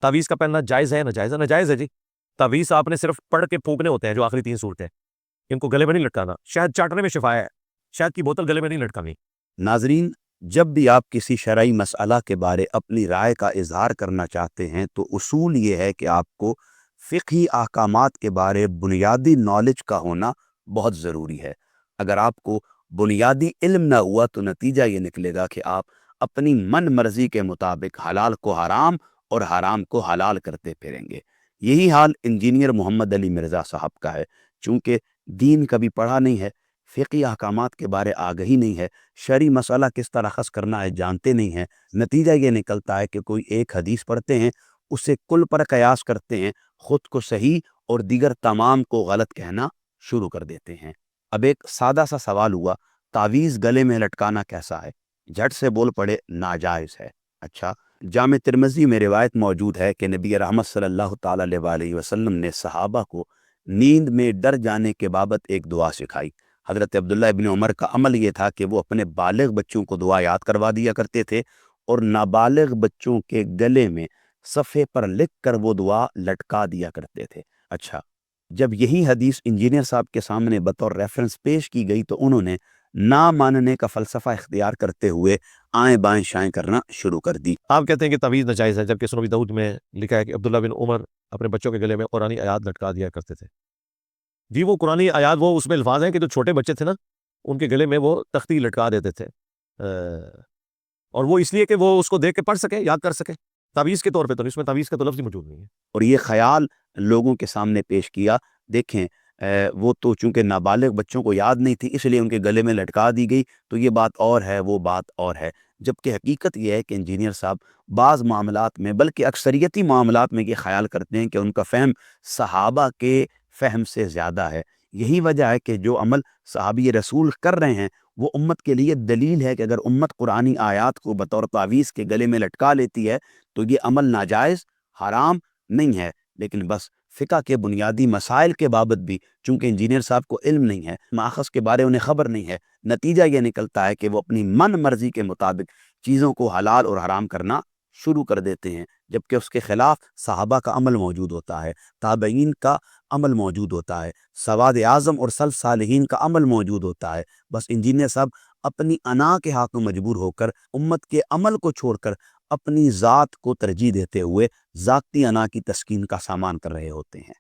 तावीज़ का पहनना जायज़ है, नाजायज़ है? नाजायज़ है जी। तावीज़ आपने सिर्फ पढ़ के फूँकने होते हैं, जो आखिरी 3 सूरतें, इनको गले में नहीं लटकाना। शहद चाटने में शिफा है, शहद की बोतल गले में नहीं लटकानी। नाजरीन, जब भी आप किसी शरई मसला के बारे अपनी राय का इजहार करना चाहते हैं तो उसूल ये है कि आपको फ़िक़ही अहकामात के बारे बुनियादी नॉलेज का होना बहुत ज़रूरी है। अगर आपको बुनियादी इल्म ना हुआ तो नतीजा ये निकलेगा कि आप अपनी मन मर्जी के मुताबिक हलाल को हराम और हराम को हलाल करते फिरेंगे। यही हाल इंजीनियर मोहम्मद अली मिर्ज़ा साहब का है। चूँकि दीन कभी पढ़ा नहीं है, फ़िक़ही अहकामात के बारे आगही नहीं है, शरई मसला किस तरह अख़ज़ करना है जानते नहीं हैं, नतीजा ये निकलता है कि कोई एक हदीस पढ़ते हैं, उसे कुल पर क़यास करते हैं, ख़ुद को सही और दीगर तमाम को गलत कहना शुरू कर देते हैं। अब एक सादा सा सवाल हुआ, तावीज़ गले में लटकाना कैसा है? झट से बोल पड़े नाजायज़ है। अच्छा, जामे तिर्मिज़ी में रिवायत मौजूद है कि नबी रहमत सल्लल्लाहु ताला अलैहि वसल्लम ने सहाबा को नींद में डर जाने के बाबत एक दुआ सिखाई। हज़रत अब्दुल्ला इब्न उमर का अमल ये था कि वो अपने बालिग़ बच्चों को दुआ याद करवा दिया करते थे और नाबालिग़ बच्चों के गले में सफ़े पर लिख कर वो दुआ लटका दिया करते थे। अच्छा, जब यही हदीस इंजीनियर साहब के सामने बतौर रेफरेंस पेश की गई तो उन्होंने ना मानने का फ़लसफ़ा इख्तियार करते हुए आएँ बाएँ शाएँ करना शुरू कर दी। आप कहते हैं कि तावीज़ नाजायज़ है, जबकि सुनन दाऊद में लिखा है कि अब्दुल्ला बिन उमर अपने बच्चों के गले में कुरानी आयात लटका दिया करते थे। जी, वो कुरानी आयात, वो उसमें अल्फाज हैं कि जो छोटे बच्चे थे ना, उनके गले में वो तख्ती लटका देते थे, और वो इसलिए कि वो उसको देख के पढ़ सके, याद कर सके। तावीज़ के तौर पे तो नहीं, इसमें तावीज़ का तो लफ्ज़ ही मौजूद नहीं है। और ये ख़याल लोगों के सामने पेश किया। देखें, वो तो चूँकि नाबालिग बच्चों को याद नहीं थी इसलिए उनके गले में लटका दी गई, तो ये बात और है, वो बात और है। जबकि हकीकत ये है कि इंजीनियर साहब बाज़ मामलात में, बल्कि अक्सरियती मामलात में ये ख़याल करते हैं कि उनका फ़हम सहाबा के फ़हम से ज़्यादा है। यही वजह है कि जो अमल सहाबी रसूल कर रहे हैं वो उम्मत के लिए दलील है कि अगर उम्मत कुरानी आयात को बतौर तावीज़ के गले में लटका लेती है तो ये अमल नाजायज़, हराम नहीं है। लेकिन बस फ़िक़ह के बुनियादी मसाइल के बाबत भी चूँकि इंजीनियर साहब को इल्म नहीं है, माख़ज़ के बारे उन्हें ख़बर नहीं है, नतीजा ये निकलता है कि वो अपनी मन मर्ज़ी के मुताबिक चीज़ों को हलाल और हराम करना शुरू कर देते हैं, जबकि उसके ख़िलाफ़ सहाबा का अमल मौजूद होता है, ताबईन का अमल मौजूद होता है, सवाद आज़म और सल्फ़ सालिहीन का अमल मौजूद होता है। बस इंजीनियर साहब अपनी अना के हाथ में मजबूर होकर उम्मत के अमल को छोड़कर अपनी ज़ात को तरजीह देते हुए ज़ाती अना की तस्कीन का सामान कर रहे होते हैं।